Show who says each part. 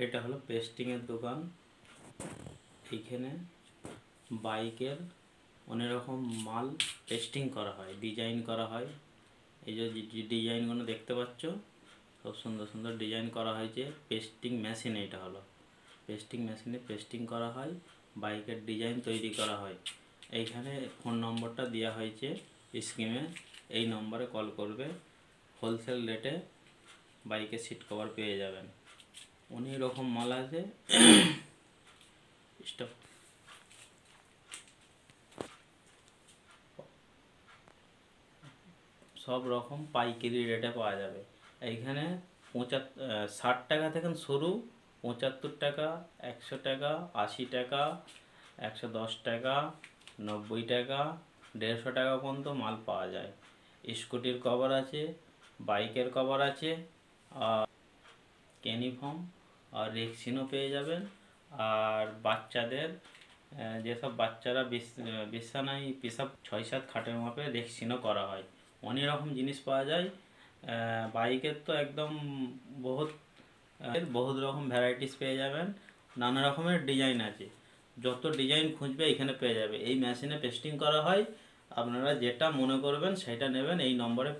Speaker 1: এটা হলো পেস্টিংয়ের দোকান। এইখানে বাইকের অনেক রকম মাল পেস্টিং করা হয়, ডিজাইন করা হয়। এই যে ডিজাইনগুলো দেখতে পাচ্ছ, খুব সুন্দর সুন্দর ডিজাইন করা হয়েছে। পেস্টিং মেশিন, এটা হলো পেস্টিং মেশিনে পেস্টিং করা হয়, বাইকের ডিজাইন তৈরি করা হয়। এইখানে ফোন নম্বরটা দেওয়া হয়েছে স্ক্রিনে, এই নম্বরে কল করবে, হোলসেল রেটে বাইকের সিট কভার পেয়ে যাবেন। অনেক রকম মাল আছে। স্টপ। সব রকম পাইকারি রেটে পাওয়া যাবে। এইখানে 60 টাকা থেকে শুরু, 75 টাকা, 100 টাকা, 80 টাকা, 110 টাকা, 90 টাকা, 150 টাকা পর্যন্ত মাল পাওয়া যায়। স্কুটির কভার আছে, বাইকের কভার আছে, আর ক্যানিফর্ম আর রেক্সিনও পেয়ে যাবেন। আর বাচ্চাদের যেসব বাচ্চারা বিছানায় পেশাব 6-7 খাটের মাপে রেক্সিনও করা হয়। অনেক রকম জিনিস পাওয়া যায়। বাইকের তো একদম বহুত বহুত রকম ভ্যারাইটিস পেয়ে যাবেন, নানা রকমের ডিজাইন আছে। যত ডিজাইন খুঁজবে এখানে পেয়ে যাবে। এই মেশিনে পেস্টিং করা হয়, আপনারা যেটা মনে করবেন সেটা নেবেন। এই নম্বরে